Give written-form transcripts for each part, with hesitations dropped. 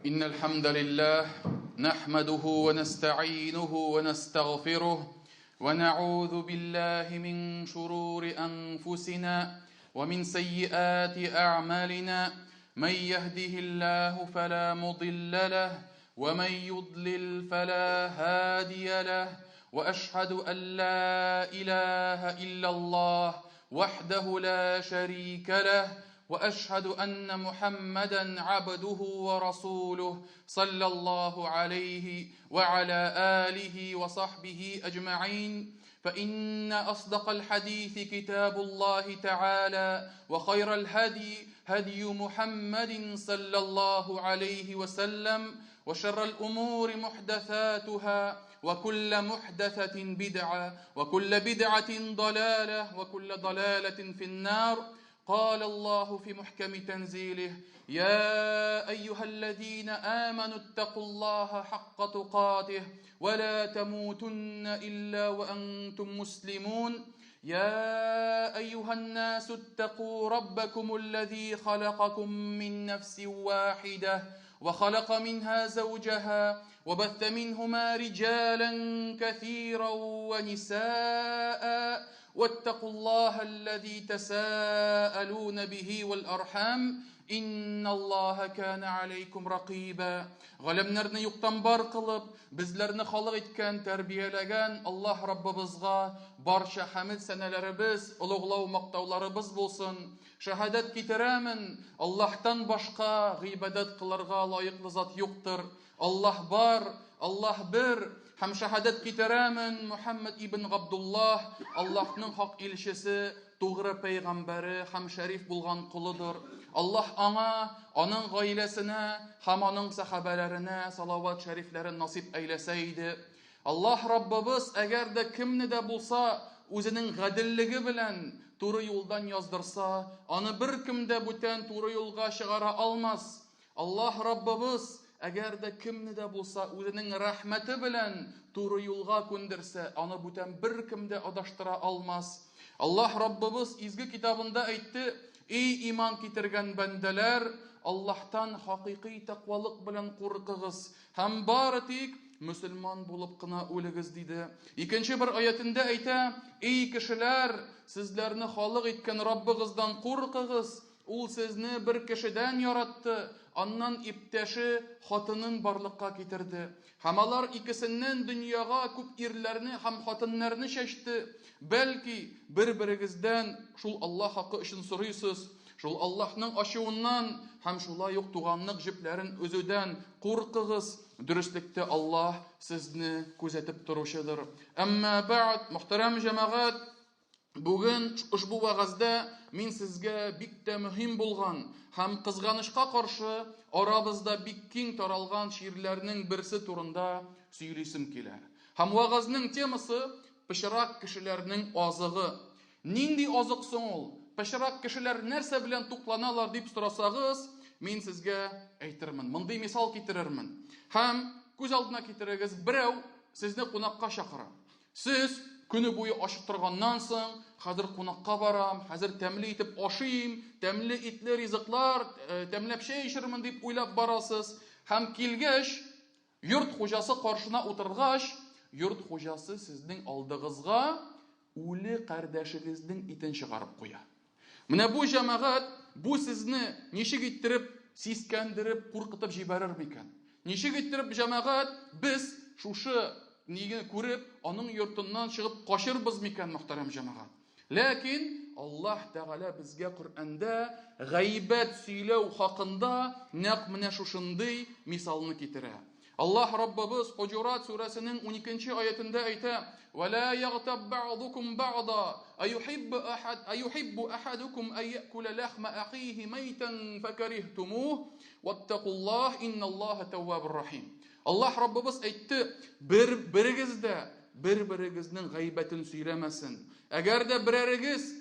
إن الحمد لله نحمده ونستعينه ونستغفره ونعوذ بالله من شرور أنفسنا ومن سيئات أعمالنا من يهده الله فلا مضل له ومن يضلل فلا هادي له وأشهد أن لا إله إلا الله وحده لا شريك له وأشهد أن محمدا عبده ورسوله صلى الله عليه وعلى آله وصحبه أجمعين فإن أصدق الحديث كتاب الله تعالى وخير الهدي هدي محمد صلى الله عليه وسلم وشر الأمور محدثاتها وكل محدثة بدعة وكل بدعة ضلالة وكل ضلالة في النار. قال الله في محكم تنزيله: يا أيها الذين آمنوا اتقوا الله حق تقاته ولا تموتن إلا وأنتم مسلمون. يا أيها الناس اتقوا ربكم الذي خلقكم من نفس واحدة وخلق منها زوجها وبث منهما رجالا كثيرا ونساء واتقوا الله الذي تساءلون به والأرحام إن الله كان عليكم رقيبا. Галимнәрне юктан бар кылып, безләрне халык иткән, тәрбияләгән Аллаһ Раббыбызга барча хәмд сәнәләребез, улуглау мактауларыбыз булсын. Шаһадат китерәмен, Аллаһтан башка гыйбадат кылырга лаеклы зат юктыр. Аллаһ бар, Аллаһ бер. Һәм шаһадат китерәмен, Мухаммад ибн Габдуллаһ Аллаһның хак илчесе, тугры пәйгамбәре һәм шәриф булган кулыдыр. Аллаһ аңа, аның гаиләсенә һәм аның сахабаларына салават шәрифләрен насип әйләсә иде. Аллаһ Раббыбыз әгәр дә кемне дә булса үзенең гаделлеге белән туры юлдан яздырса, аны беркем дә бүтән туры юлга чыгара алмас. Аллаһ Раббыбыз әгәр дә кемне дә булса үзенең рәхмәте белән туры юлга күндерсә, аны бүтән беркем дә адаштыра алмас. Аллаһ Раббыбыз изге китабында әйтте: "Эй иман китергән бәндәләр, Аллаһтан хакыйкый тақвалык белән куркыгыз һәм бары тик мөселман булып кына үлегез" диде. Икенче бер аятында әйтә: "Эй кешеләр, сезләрне халык иткән Раббыгыздан куркыгыз. Ул сезне бер кешедән яратты, аннан иптәше хатынын барлыкка китерде. Һәм алар икесеннән дөньяга күп ирләрне һәм хатыннарны чәчте. Бәлки бер-берегездән шул Аллаһ хакы өчен сорыйсыз, шул Аллаһның ачуыннан һәм шулай ук туганлык җепләрен өзүдән куркыгыз. Дөреслектә Аллаһ сезне күзәтеп торучыдыр." Әмма бәгъд, мөхтәрәм җәмәгать, бүген ушбу вагызда мин сезгә бик тә мөһим булган һәм кызганычка каршы арабызда бик киң таралган ширләрнең берсе турында сөйлисем килә. Һәм вагызның темасы пычрак кешеләрнең азыгы. Нинди азык соң ул? Пычрак кешеләр нәрсә белән тукланалар дип сорасагыз, мин сезгә әйтермен, мондый мисал китерермен. Һәм күз алдына китерегез, берәү сезне кунакка чакыра. Сез көне буе ашып торганнан соң, хәзер кунакка барам, хәзер тәмле итеп ашыйм, тәмле итле ризыклар, тәмләп чәй эчермен дип уйлап барасыз. Һәм килгәч, йорт хуҗасы каршына утыргач, йорт хуҗасы сезнең алдыгызга үле кардәшегезнең итен чыгарып куя. Менә бу җәмәгать, бу сезне ничек иттереп сискәндереп, куркытып җибәрер микән? Ничек иттереп җәмәгать без шушы ниге күреп, аның йортыннан чыгып качырбыз микән, мөхтәрәм җәмәгать? Ләкин Аллаһ Тәгалә безгә Коръәндә гайбәт сөйләү хакында нәкъ менә шушындый мисалны китерә. Аллаһ Раббыбыз Хуҗурат сүрәсенең 12-нче аятында әйтә: "Вала ягтаб ба'дукум ба'да, аюхиббу ахадукум ан я'кула лахма ахиhi maytan fakarihtumuh, wattaqullah inналлаһа таввабур рахим." Аллаһ Раббыбыз әйтте: "Берегез дә бер-берегезнең гайбәтен сөйләмәсен. Әгәр дә берәрегез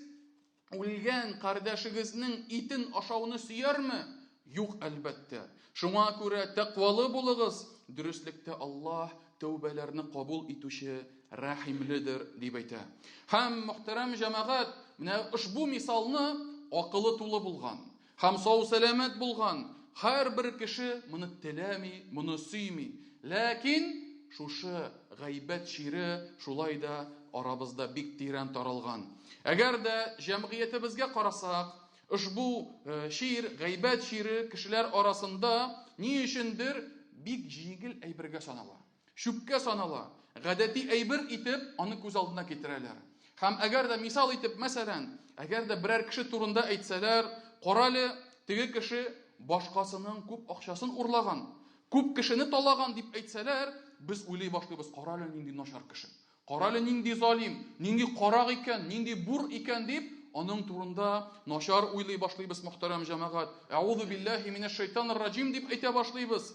үлгән кардәшегезнең итен ашауны сөярме? Юк, әлбәттә. Шуңа күрә тәкъвалы булыгыз. Дөреслектә Аллаһ тәүбәләрне кабул итүче, рәхимледер" дип әйтә. Һәм мөхтәрәм җәмәгать, менә ушбу мисалны акылы тулы булган һәм сау сәламәт булган Һәрбер кеше моны теләми, моны сөйми. Ләкин шушы гайбәт шире шулай да арабызда бик тирән таралган. Әгәр дә җәмгыятебезгә карасак, ушбу шир, гайбәт шире кешеләр арасында ни өчендер бик җиңел әйбергә санала. Шүпкә санала. Гадәти әйбер итеп аны күз алдына китерәләр. Һәм әгәр дә мисал итеп, мәсәлән, әгәр дә берәр кеше турында әйтсәләр, каралы, теге кеше башкасының күп акчасын урлаган, күп кешене талаган дип әйтсәләр, без уйлый башлыйбыз, каралы нинди начар кеше. Каралы нинди залим, нинди карак икән, нинди бур икән дип, аның турында начар уйлый башлыйбыз, мөхтәрәм җәмәгать. Аузу биллаһи минәш шайтанир раҗим дип әйтә башлыйбыз.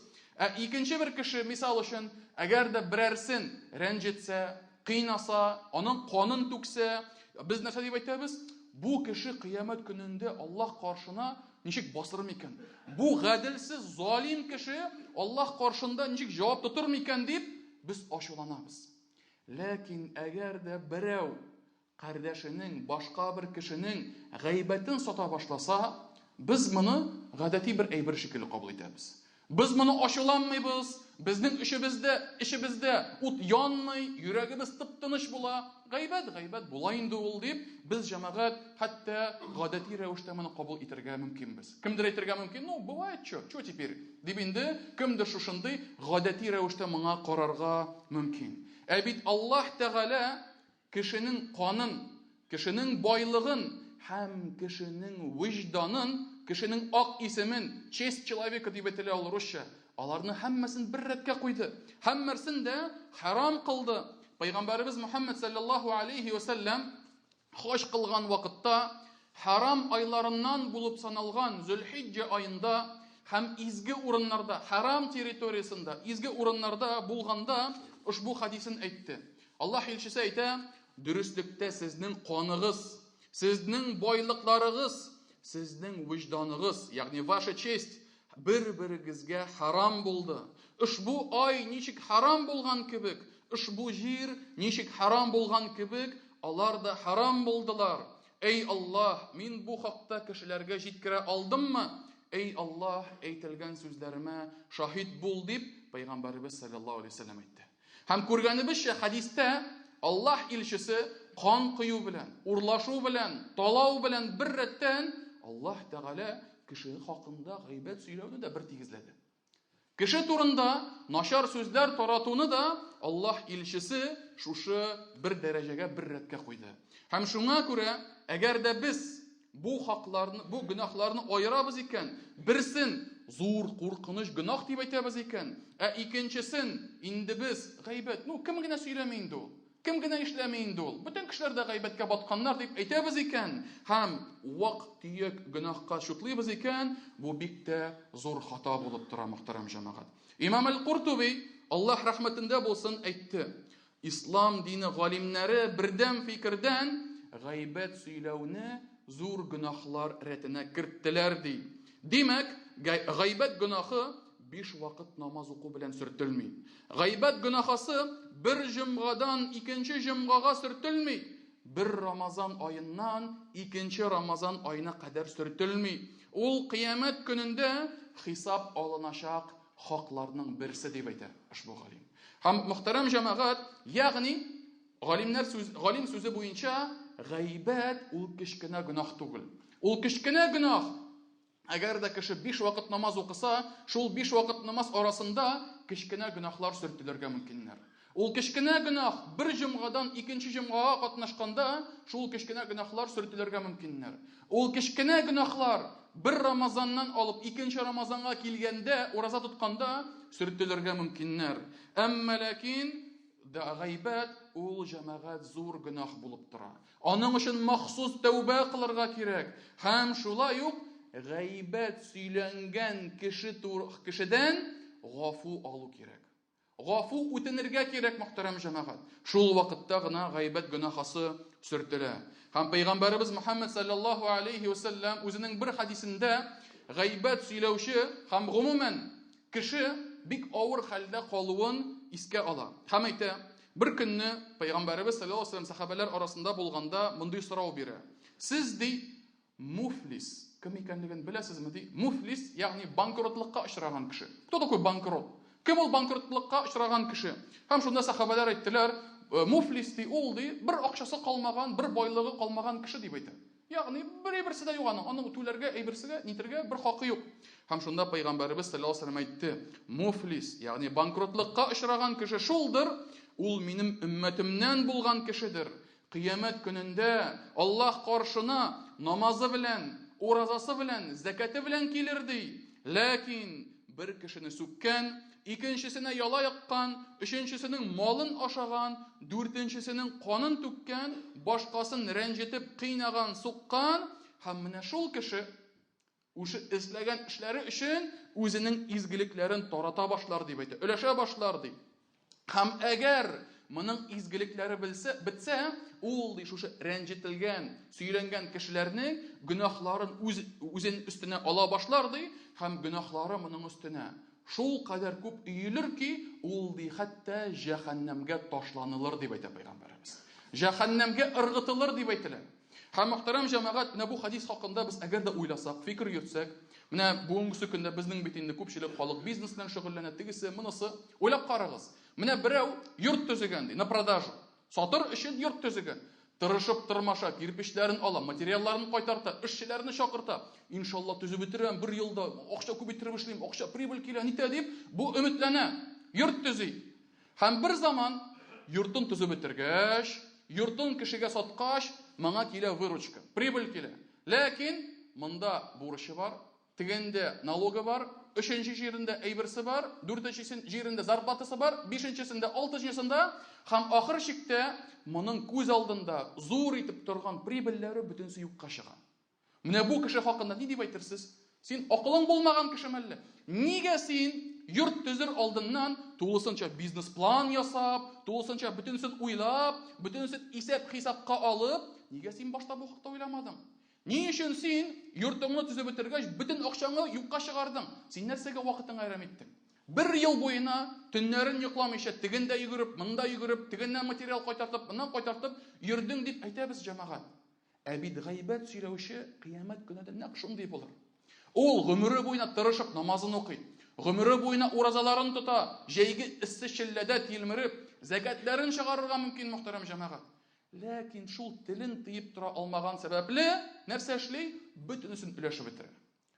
Икенче бер кеше, мисал өчен, әгәр дә берәрсен рәнҗетсә, кыйнаса, аның канын түксә, без нәрсә дип әйтәбез? Бу кеше кыямәт көнендә Аллаһ каршына ничек басыр микән? Бу гаделсез, залим кеше Аллаһ каршында ничек җавап тотыр микән дип без ачуланабыз. Ләкин әгәр дә берәү кардәшенең, башка бер кешенең гайбәтен сата башласа, без моны гадәти бер әйбер шикелле кабул итәбез. Без моны ачуланмыйбыз, безнең эшебездә ут янмый, йөрәгебез тып-тыныч була. Гайбәт була инде ул дип, без җәмәгать хәтта гадәти рәвештә моны кабул итәргә мөмкинбез. Кемдер әйтергә мөмкин? Ну, бывает, что теперь? Дип инде кемдер шушындый гадәти рәвештә моңа карарга мөмкин. Ә бит Аллаһ Тәгалә кешенең канын, кешенең байлыгын һәм кешенең вижданын, кешенең ак исемен, честь человека дип әйтелә ул русча. Аларны һәммәсен бер рәткә куйды. Һәммәсен дә харам кылды. Пайгамбарыбыз Мухаммад саллаллаху алейхи ва саллям хаҗ кылган вакытта харам айларыннан булып саналган Зулхиджа аенда һәм изге урыннарда, харам территориясында, изге урыннарда булганда ушбу хадисен әйтте. Аллаһ илчесе әйтә: "Дөрестлектә сезнең каныгыз, сезнең байлыкларыгыз, сезнең вижданыгыз, ягъни ваша честь бер-берегезгә харам булды. Ушбу ай ничек харам булган кебек, ушбу җир ничек харам булган кебек, алар да харам булдылар. Эй Аллаһ, мин бу хакта кешеләргә җиткерә алдыммы? Эй Аллаһ, әйтелгән сүзләремә шаһид бул" дип Пайгамбарыбыз саллаллаху алейхи ва саллям әйтте. Һәм күргәнебезчә хадистә Аллаһ илчесе кан кыю белән, урлашу белән, талау белән бер рәттән Аллаһ Тәгалә кеше хакында гайбәт сөйләүне дә бер тигезләде. Кеше турында начар сүзләр таратуны да Аллаһ илчесе шушы бер дәрәҗәгә, бер рәткә куйды. Һәм шуңа күрә, әгәр дә без бу хакларны, бу гөнаһларны аерабыз икән, берсен зур куркыныч гөнаһ дип әйтәбез икән, икенчесен инде без гайбәт, кем генә сөйләми инде ул? Кем генә эшләми инде ул? Бүтән кешеләр дә гайбәткә батканнар дип әйтәбез икән, һәм вак-төяк гөнаһка шутлыйбыз икән, бу бик тә зур хата булып тора, мөхтәрәм җәмәгать. Имам Аль-Куртуби, Аллаһ рәхмәтендә булсын, әйтте: "Ислам дине галимнәре бердәм фикердән гайбәт сөйләүне зур гөнаһлар рәтенә керттеләр" ди. Димәк, гайбәт гөнаһы 5 вакыт намаз уку белән сөртелми. Гайбәт гөнаһысы бер җомгадан икенче җомгага сөртелми. Бер Рамазан аеннан икенче Рамазан аена кадәр сөртелми. Ул кыямәт көнендә хисап алыначак хакларның берсе дип әйтә ушбу галим. Һәм мөхтәрәм җәмәгать, ягъни галим сүзе буенча гайбәт ул кечкенә гөнаһ түгел. Ул кечкенә гөнаһ. Әгәр дә кеше 5 вакыт намаз укыса, шул 5 вакыт намаз арасында кечкенә гөнаһлар сөртелергә мөмкиннәр. Ул кечкенә гөнаһ бер җомгадан икенче җомгага катнашканда, шул кечкенә гөнаһлар сөртелергә мөмкиннәр. Ул кечкенә гөнаһлар бер Рамазаннан алып икенче Рамазанга килгәндә, ураза тотканда сөртелергә мөмкиннәр. Әмма ләкин гайбәт ул җәмәгать зур гөнаһ булып тора. Аның өчен махсус тәүбә кылырга кирәк. Һәм шулай ук гайбәт сөйләнгән кешедән гафу алу кирәк. Гафу үтенергә кирәк, мөхтәрәм җәмәгать. Шул вакытта гына гайбәт гөнаһысы сөртелә. Һәм Пайгамбарыбыз Мухаммад саллаллаху алейхи ва саллям үзенең бер хадисендә гайбәт сөйләүче һәм гомумән кеше бик авыр хәлдә калуын искә ала. Һәм әйтә, бер көнне Пайгамбарыбыз саллаллаху алейхи ва саллям сахабалар арасында булганда мондый сорау бирә: "Сез ди муфлис, кем икәнлеген беләсезме ди? Муфлис, ягъни банкротлыкка очраган кеше. Кто такой банкрот? Кем ул банкротлыкка очраган кеше? Һәм шунда сахабалар әйттеләр, муфлис ди, ул ди, бер акчасы калмаган, бер байлыгы калмаган кеше дип әйтә. Ягъни берсе дә юк аның түләргә, әйберсегә, нитергә бер хакы юк. Һәм шунда пайгамбарыбыз саллаллаһу алейһи ва сәллям әйтте, муфлис, ягъни банкротлыкка очраган кеше шулдыр, ул минем өммәтемнән булган кешедер. Кыямәт көнендә Аллаһ каршына намазы белән, уразасы белән, закаты белән килер ди. Ләкин бер кешене сүккән, икенчесенә яла яккан, өченчесенең малын ашаган, дүртенчесенең канын түккән, башкасын рәнҗетеп кыйнаган, суккан, һәм менә шул кеше үзе эзләгән эшләре өчен үзенең изгелекләрен тарата башлар дип әйтә. Өләшә башлар ди. Һәм әгәр моның изгелекләре бетсә, ул ди шушы рәнҗетелгән, сөйләнгән кешеләрнең гөнаһларын үзен өстенә ала башлар ди, һәм гөнаһлары моның өстенә шул кадәр күп өелер ки, ул ди хәтта җәһәннәмгә ташланылыр дип әйтә пайгамбарыбыз. Җәһәннәмгә ыргытылыр дип әйтелә. Һәм мөхтәрәм җәмәгать, менә бу хадис хакында без әгәр дә уйласак, фикер йөртсәк, менә бүгенге көндә безнең бит инде күпчелек халык бизнес белән шөгыльләнә, тегесе, монысы, уйлап карагыз. Менә берәү йорт төзегән ди, на продажу. Сатыр өчен йорт төзегән. Тырышып тырмаша, кирпечләрен ала, материалларын кайтарта, эшчеләрне чакырта. Иншалла төзеп бетерәм, бер елда акча күбәйттереп эшлим, акча прибыль килә, нитә дип, бу өметләнә. Йорт төзи. Һәм бер заман йортын төзеп бетергәч, йортын кешегә саткач, моңа килә выручка, прибыль килә. Ләкин монда бурычы бар, тегендә налогы бар, өченче җирендә әйберсе бар, дүртенче җирендә зарплатасы бар, бишенчесендә, алтынчысында һәм ахыр чиктә моның күз алдында зур итеп торган прибыльләре бөтенсе юкка чыга. Менә бу кеше хакында ни дип әйтерсез? Син акылың булмаган кеше мәлле. Нигә син йорт төзер алдыннан тулысынча бизнес план ясап, тулысынча бөтенсен уйлап, бөтенсен исәп-хисапка алып, нигә син башта бу хакта уйламадың? Ни өчен син йортыңны төзеп бетергәч бөтен акчаңны юкка чыгардың? Син нәрсәгә вакытыңны айрам иттең? Бер ел буена төннәрен йокламыйча, тегендә йөгереп, монда йөгереп, тегеннән материал кайтартып, моннан кайтартып йөрдең дип әйтәбез җәмәгать. Ә бит гайбәт сөйләүче кыямәт көнендә нәкъ шундый булыр. Ул гомере буена тырышып намазын укый, гомере буена уразаларын тота, җәйге эссе челләдә тилмереп, закатларын чыгарырга мөмкин, мөхтәрәм җәмәгать. Ләкин шул телен тыеп тора алмаган сәбәпле, нәрсә эшли? Бөтенесен өләшеп бетерә.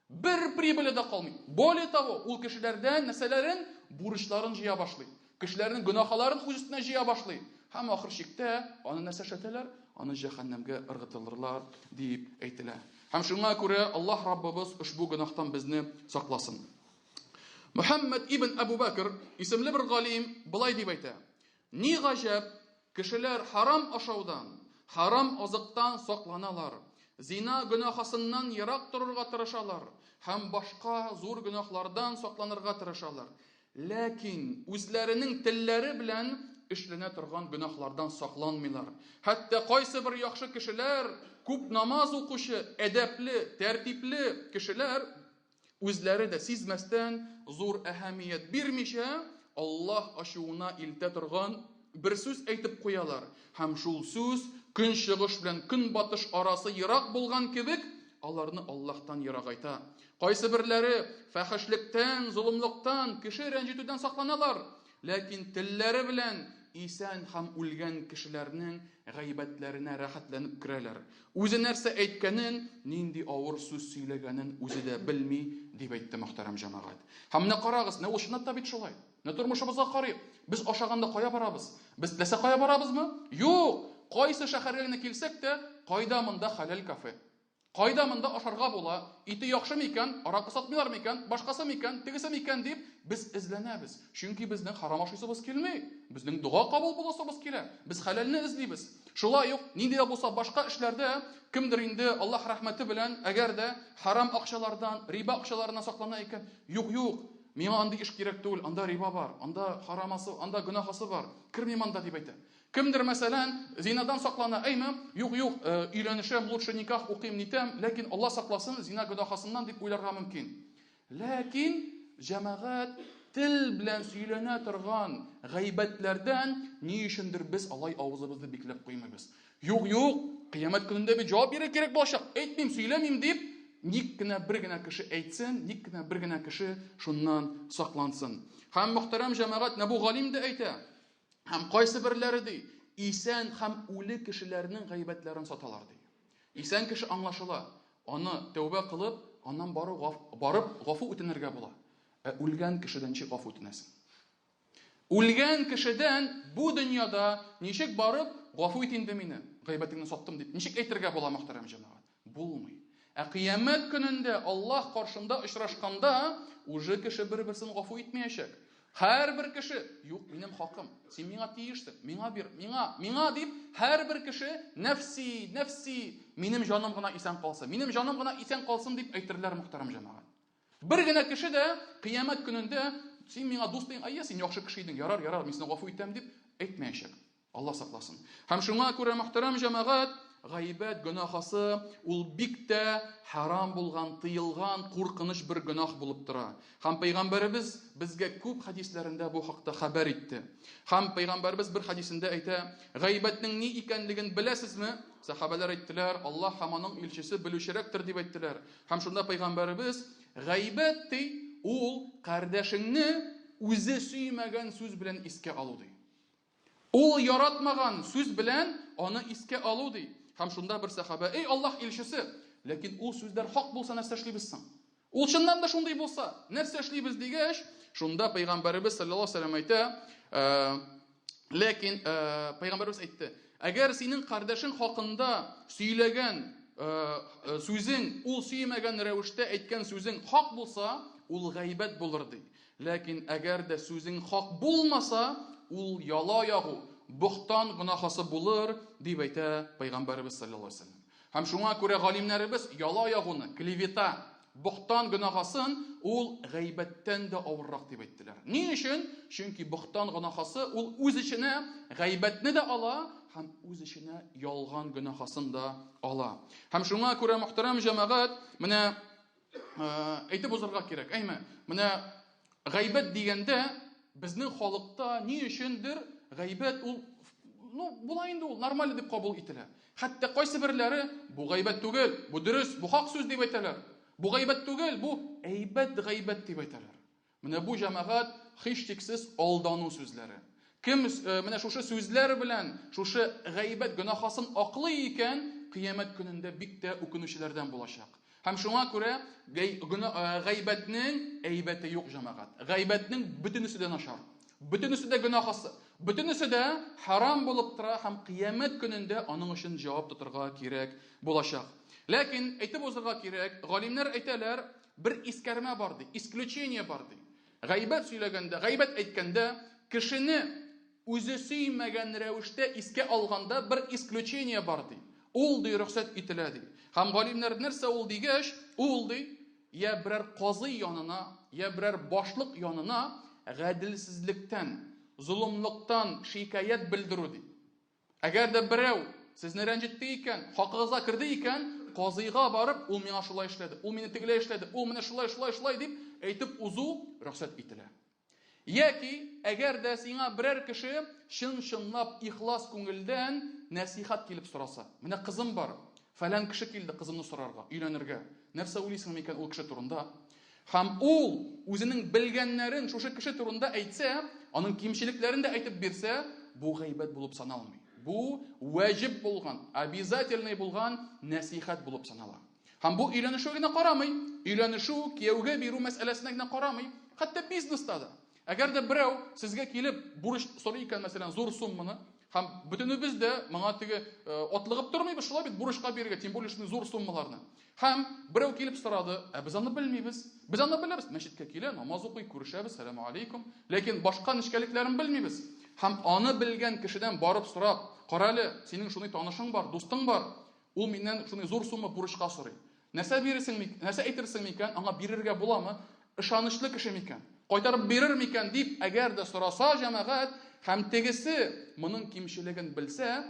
Бер прибыле дә калмый. Более того, ул кешеләрдән нәрсәләрен, бурычларын җыя башлый. Кешеләрнең гөнаһларын үз өстенә җыя башлый. Һәм ахыр чиктә аны нәрсә эшләтәләр? Аны җәһәннәмгә ыргытылырлар дип әйтелә. Һәм шуңа күрә Аллаһ Раббыбыз ушбу гөнаһтан безне сакласын. Мөхәммәд ибн Абу Бакр исемле бер галим булай дип әйтә. Ни гаҗәп, кешеләр харам ашаудан, харам азыктан сакланалар. Зина гөнаһысыннан ерак торырга тырышалар һәм башка зур гөнаһлардан сакланырга тырышалар. Ләкин үзләренең телләре белән эшләнә торган гөнаһлардан сакланмыйлар. Хәтта кайсы бер яхшы кешеләр, күп намаз укучы, әдәпле, тәртипле кешеләр үзләре дә сизмәстән зур әһәмият бирмичә Аллаһ ачуына илтә торган бер сүз әйтеп куялар. Һәм шул сүз көнчыгыш белән көнбатыш арасы ерак булган кебек, аларны Аллаһтан ерагайта. Кайсы берләре фәхишлектән, зулымлыктан, кеше рәнҗетүдән сакланалар. Ләкин телләре белән исән һәм үлгән кешеләрнең гайбәтләренә рәхәтләнеп керәләр. Үзе нәрсә әйткәнен, нинди авыр сүз сөйләгәнен үзе дә белми дип әйтте мөхтәрәм җәмәгать. Һәм менә карагыз, ул чынлап бит шулай. Менә тормышыбызга карыйк. Без ашаганда кая барабыз? Без теләсә кая барабызмы? Юк. Кайсы шәһәргә килсәк тә, кайда монда халал кафе? Кайда монда ашарга була? Ите яхшы микән? Аракы сатмыйлар микән? Башкасы микән? Тегесе микән дип без эзләнәбез. Чөнки безнең харам ашыйсыбыз килми. Безнең дуга кабул буласыбыз килә. Без халалны эзлибез. Шулай ук нинди дә булса башка эшләрдә кемдер инде Аллаһ рәхмәте белән әгәр дә харам акчалардан, риба акчаларынан саклана икән, юк, миңа андый эш кирәк түгел, анда риба бар, анда харамасы, анда гөнаһысы бар. Кирмим анда дип әйтә. Кемдер мәсәлән зинадан саклана, әйме, юк, өйләнешәм, лучше никах укыйм нитәм, ләкин Аллаһ сакласын зина гөнаһысыннан дип уйларга мөмкин. Ләкин җәмәгать тел белән сөйләнә торган гайбәтләрдән ни өчендер без алай авызыбызны бикләп куймыйбыз. Юк, кыямәт көнендә бит җавап бирә кирәк булачак. Әйтмим, сөйләмим дип ник кенә бер генә кеше әйтсен, ник кенә бер генә кеше шуннан саклансын. Һәм мөхтәрәм җәмәгать, Нәбу Галим да әйтә, һәм кайсы берләре ди, исән һәм үле кешеләрнең гайбәтләрен саталар ди. Исән кеше аңлашыла, аны тәүбә кылып, аннан барып гафу үтенергә була. Үлгән кешедән ничек гафу үтенәсең? Үлгән кешедән бу дөньяда ничек барып гафу ит инде мине, гайбәтеңне саттым дип, ничек әйтергә була, мөхтәрәм җәмәгать? Булмый. Кыямәт көнендә Аллаһ каршында очрашканда, уже кеше бер-берсен гафу итмәячәк. Һәрбер кеше, юк, минем хакым, син миңа тиештең, миңа бир, миңа дип, һәрбер кеше нәфси, минем җаным гына исән калсын, минем җаным гына исән калсын дип әйтерләр, мөхтәрәм җәмәгать. Бер генә кеше дә кыямәт көнендә син миңа дустың, син яхшы кеше идең, ярар, мин сине гафу итәм дип әйтмәячәк. Алла сакласын. Һәм шуңа күрә, мөхтәрәм җәмәгать, гайбәт гөнаһысы ул бик тә харам булган, тыелган, куркыныч бер гөнаһ булып тора. Һәм Пәйгамбәребез безгә күп хадисләрендә бу хакта хәбәр итте. Һәм Пәйгамбәребез бер хадисендә әйтә, гайбәтнең ни икәнлеген беләсезме? Сахабалар әйттеләр, Аллаһ һәм аның илчесе белүчерәктер дип әйттеләр. Һәм шунда Пәйгамбәребез, гайбәт ул кардәшеңне үзе сөймәгән сүз белән искә алу ди. Ул яратмаган сүз белән аны искә алу ди. Һәм шунда бер сахаба, Аллаһ илчесе, ләкин ул сүзләр хак булса, нәрсә эшлибез соң? Ул чыннан да шундый булса, нәрсә эшлибез дигәч, шунда Пәйгамбәребез саллаллаһу алейһи ва сәллям әйтә, ләкин Пәйгамбәребез әйтте, әгәр синең кардәшең хакында сөйләгән сүзең, ул сөймәгән рәвештә әйткән сүзең хак булса, ул гайбәт булыр ди. Ләкин әгәр дә сүзең хак булмаса, ул яла ягу, бухтан гөнаһысы булыр дип әйтә Пәйгамбәребез саллаллаһу алейһи ва сәллям. Һәм шуңа күрә галимнәребез яла ягуны, клевета, бухтан гөнаһысын ул гайбәттән дә авыррак дип әйттеләр. Ни өчен? Чөнки бухтан гөнаһысы ул үз иченә гайбәтне дә ала, һәм үз иченә ялган гөнаһысын да ала. Һәм шуңа күрә, мөхтәрәм җәмәгать, менә әйтеп узарга кирәк. Менә гайбәт дигәндә безнең халыкта ни өчендер гайбәт ул, була инде ул, нормаль дип кабул ителә. Хәтта кайсы берләре бу гайбәт түгел, бу дөрес, бу хак сүз дип әйтәләр. Бу гайбәт түгел, бу әйбәт гайбәт дип әйтәләр. Менә бу җәмәгать һичшиксез алдану сүзләре. Кем менә шушы сүзләр белән шушы гайбәт гөнаһысын аклый икән, кыямәт көнендә бик тә үкенүчеләрдән булачак. Һәм шуңа күрә гайбәтнең әйбәте юк, җәмәгать. Гайбәтнең бөтенесе дә начар. Бөтенесе дә гөнаһысы. Бөтенесе дә харам булып тора һәм кыямәт көнендә аның өчен җавап тотарга кирәк булачак. Ләкин әйтеп узарга кирәк, галимнәр әйтәләр, бер искәрмә бар ди, исключение бар ди. Гайбәт сөйләгәндә, гайбәт әйткәндә, кешене үзе сөймәгән рәвештә искә алганда бер исключение бар ди. Ул ди рөхсәт ителә ди. Һәм галимнәр нәрсә ул дигәч, ул ди, я берәр казый янына, я берәр башлык янына гаделсезлектән, зулымлыктан шикаят белдерү ди. Әгәр дә берәү сезне рәнҗетте икән, хакыгызга кирде икән, казыйга барып, ул миңа шулай эшләде, ул мине тегеләй эшләде, ул менә шулай дип әйтеп узу рөхсәт ителә. Яки әгәр дә сиңа берәр кеше чын-чынлап ихлас күңелдән насихат килеп сораса, менә кызым бар, фәлән кеше килде кызымны сорарга, өйләнергә. Нәрсә уйлыйсың микән ул кеше турында? Һәм ул үзенең белгәннәрен шушы кеше турында әйтсә, аның кимчелекләрен дә әйтеп бирсә, бу гайбәт булып саналмый. Бу ваҗиб булган, обязательный булган насихат булып санала. Һәм бу өйләнешү генә карамый, өйләнешү, кияүгә бирү мәсьәләсенә генә карамый, хәтта бизнеста да. Әгәр дә берәү сезгә килеп бурыч сорый икән, мәсәлән, зур сумманы, һәм бөтенебез дә моңа теге атлыгып тормыйбыз, шулай бит бурычка бирергә, тем более шундый зур суммаларны. Һәм берәү килеп сорады, без аны белмибез. Без аны беләбез, мәчеткә килә, намаз укый, күрешәбез, салам алейкум, ләкин башка нишкәлекләрен белмибез. Һәм аны белгән кешедән барып сорап, карале, синең шундый танышың бар, дустың бар, ул миннән шундый зур сумма бурычка сорый. Нәрсә бирерсең микән? Нәрсә әйтерсең микән? Аңа бирергә буламы? Ышанычлы кеше микән? Кайтарып бирер микән дип әгәр дә сораса җәмәгать, һәм тегесе моның кимчелеген белсә,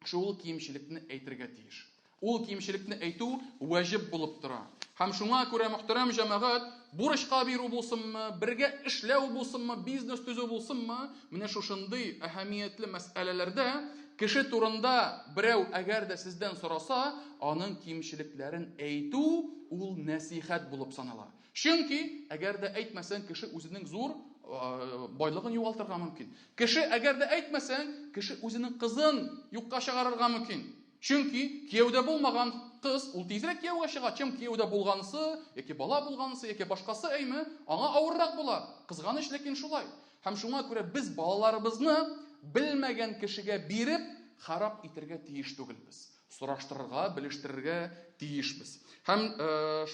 шул кимчелекне әйтергә тиеш. Ул кимчелекне әйтү ваҗиб булып тора. Һәм шуңа күрә мөхтәрәм җәмәгать, бурычка бирү булсынмы, бергә эшләү булсынмы, бизнес төзү булсынмы, менә шушындый әһәмиятле мәсьәләләрдә кеше турында берәү әгәр дә сездән сораса, аның кимчелекләрен әйтү ул насихат булып санала. Чөнки әгәр дә әйтмәсәң, кеше үзенең зур байлыгын югалтырга мөмкин. Кеше әгәр дә әйтмәсәң, кеше үзенең кызын юкка чыгарырга мөмкин. Чөнки кияүдә булмаган кыз ул тизрәк кияүгә чыга, чем кияүдә булганысы, яки бала булганысы, яки башкасы әйме, аңа авыррак була. Кызганыч, ләкин шулай. Һәм шуңа күрә без балаларыбызны белмәгән кешегә биреп харап итәргә тиеш түгелбез. Сораштырырга, белештерергә тиешбез. Һәм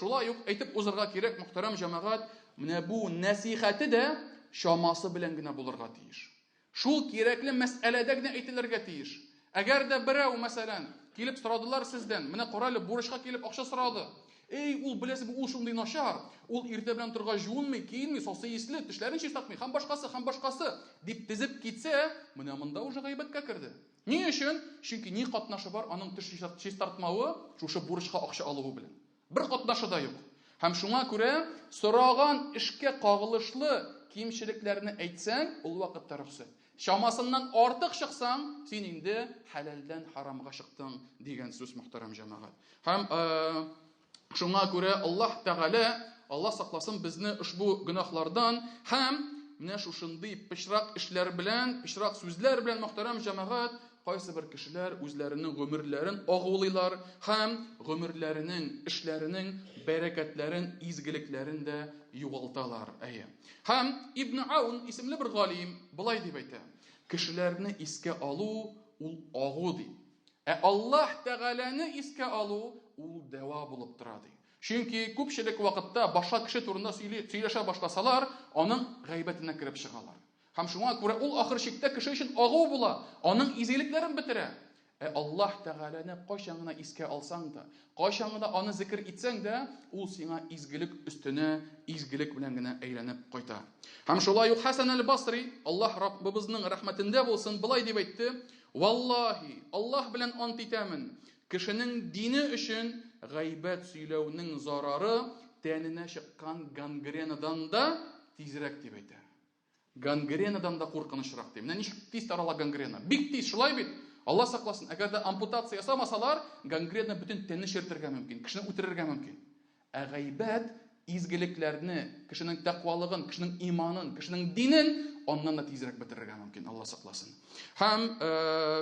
шулай ук әйтеп узарга кирәк, мөхтәрәм җәмәгать, менә бу насихаты да шамасы белән генә булырга тиеш. Шул кирәкле мәсьәләдә генә әйтелергә тиеш. Әгәр дә берәү, мәсәлән, килеп сорадылар сездән, менә каралы бурычка килеп акча сорады. Эй, ул беләсез, ул шундый начар. Ул иртә белән торга җуынмый, киенми, салсы исле, тешләрен чистартмый, һәм башкасы дип тезеп китсә, менә монда уже гайбәткә керде. Ни өчен? Чөнки ни катнашы бар аның теш чистартмавы шушы бурычка акча алуы белән. Бер катнашы да юк. Һәм шуңа күрә сораган эшкә кагылышлы кимчелекләрне әйтсәң, ул вакытта рөхсәт. Шамасыннан артык чыксаң, син инде хәләлдән харамга чыктың дигән сүз, мөхтәрәм җәмәгать. Һәм шуңа күрә Аллаһ Тәгалә, Аллаһ сакласын безне ушбу гөнаһлардан һәм менә шушындый пычрак эшләр белән, пычрак сүзләр белән, мөхтәрәм җәмәгать, кайсы бер кешеләр үзләренең гомерләрен агулыйлар һәм гомерләренең, эшләренең бәрәкәтләрен, изгелекләрен дә югалталар. Һәм Ибн Аун исемле бер галим булай дип әйтә: кешеләрне искә алу ул агу ди. Аллаһ Тәгаләне искә алу ул дәва булып тора ди. Чөнки күпчелек вакытта башка кеше турында сөйләшә башласалар, аның гайбәтенә кирип чыгалар. Һәм шуңа күрә ул ахыр чиктә кеше өчен агу була, аның изгелекләрен бетерә. Аллаһ Тәгаләне кайчан гына искә алсаң да, кайчан гына аны зикр итсәң дә, ул сиңа изгелек өстенә изгелек белән генә әйләнеп кайта. Һәм шулай ук Хасан аль-Басри, Аллаһ Раббыбызның рәхмәтендә булсын, булай дип әйтте: "Валлаһи, Аллаһ белән ант итәмен, кешенең дине өчен гайбәт сөйләүнең зарары тәненә чыккан гангренадан да тизрәк" дип әйтә. Гангренадан да куркынычрак дип. Менә ничек тиз тарала гангрена? Бик тиз, шулай бит. Аллаһ сакласын, әгәр дә ампутация ясамасалар, гангрена бөтен тәнне чертергә мөмкин, кешене үтерергә мөмкин. Гайбәт изгелекләрне, кешенең тәкъвалыгын, кешенең иманын, кешенең динен аннан да тизрәк бетерергә мөмкин, Аллаһ сакласын. Һәм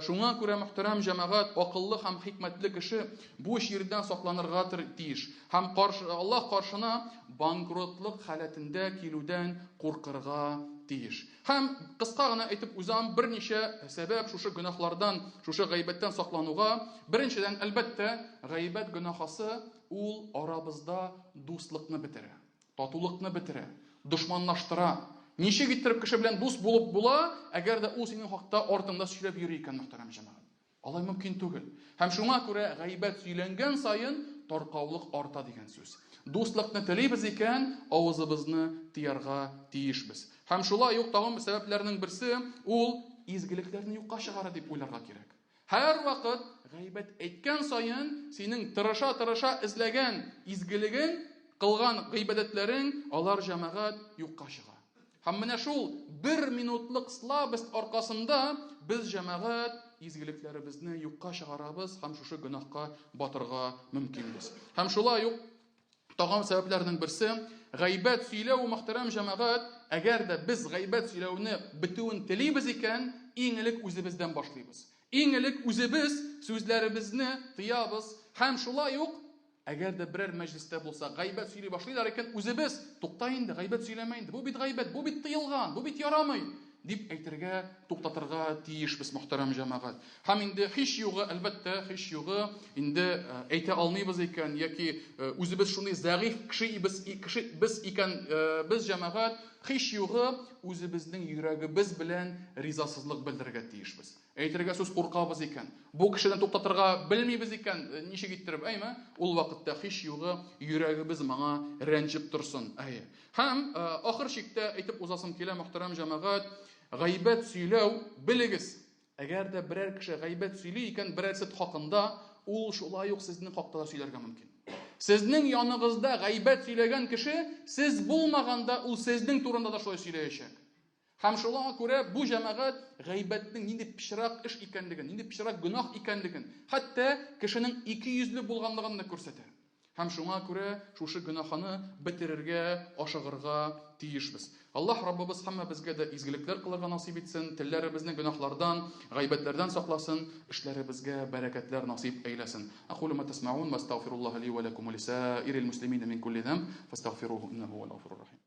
шуңа күрә, мөхтәрәм җәмәгать, акыллы һәм хикмәтле кеше бу ширдән сакланырга тиеш. Һәм Аллаһ каршына банкротлык халәтендә килүдән куркырга тиеш. Һәм кыска гына әйтеп узам, берничә сәбәп шушы гөнаһлардан, шушы гайбәттән саклануга. Беренчедән, әлбәттә, гайбәт гөнаһысы ул арабызда дуслыкны бетерә, татулыкны бетерә, дошманлаштыра. Ничек иттереп кеше белән дус булып була, әгәр дә ул синең хакта артыңда сөйләп йөри икән, мөхтәрәм җәмәгать. Алай мөмкин түгел. Һәм шуңа күрә гайбәт сөйләнгән саен таркаулык арта дигән сүз. Дуслыкны телибез икән, авызыбызны тиярга тиешбез. Һәм шулай ук тагын сәбәпләрнең берсе ул изгелекләрне юкка чыгара дип уйларга кирәк. Һәр вакыт гайбәт әйткән саен синең тырыша эзләгән изгелегең, кылган гыйбадәтләрең, алар җәмәгать юкка чыга. Һәм менә шул 1 минутлык слабость аркасында без җәмәгать изгелекләребезне юкка чыгарабыз һәм шушы гөнаһка батырга мөмкинбез. Һәм шулай ук тагын сәбәпләрнең берсе гайбәт сөйләү, мөхтәрәм җәмәгать, әгәр дә без гайбәт сөйләүне бетүен телибез икән, иң элек үзебездән башлыйбыз. Иң элек үзебез сүзләребезне тыябыз һәм шулай ук әгәр дә берәр мәҗлестә булса гайбәт сөйли башлыйлар икән, үзебез тукта инде, гайбәт сөйләмә инде. Бу бит гайбәт, бу бит тыелган, бу бит ярамый дип әйтергә, туктатырга тиешбез, мөхтәрәм җәмәгать. Һәм инде һич югы, әлбәттә, һич югы инде әйтә алмыйбыз икән, яки үзебез шундый зәгыйф кеше без икән, без җәмәгать, һич югы үзебезнең йөрәгебез белән ризасызлык белдерергә тиешбез. Әйтергә сүз куркабыз икән, бу кешене туктатырга белмибез икән, ничек иттереп, ул вакытта һич югы йөрәгебез моңа рәнҗеп торсын. Һәм ахыр чиктә әйтеп узасым килә, мөхтәрәм җәмәгать, гайбәт сөйләү, белегез, әгәр дә берәр кеше гайбәт сөйли икән берәрсе хакында, ул шулай ук сезнең хакта да сөйләргә мөмкин. Сезнең яныгызда гайбәт сөйләгән кеше, сез булмаганда ул сезнең турында да шулай сөйләячәк. Һәм шуңа күрә бу җәмәгать гайбәтнең нинди пичрак эш икәнлеген, нинди пичрак гөнаһ икәнлеген, хәтта кешенең ике йөзле булганлыгын да күрсәтә. Һәм шуңа күрә шушы гөнаһны бетерергә, ашыгырга тиешбез. Аллаһ Раббыбыз һәммәбезгә дә изгелекләр кылырга насыйп итсен, телләребезне гөнаһлардан, гайбәтләрдән сакласын, эшләребезгә бәрәкәтләр насыйп әйләсен. Aqulu ma tasma'un wa astaghfirullah li wa lakum wa lisa'iril muslimin min kulli dhanb fastaghfiruhu innahu huwal ghafurur rahim.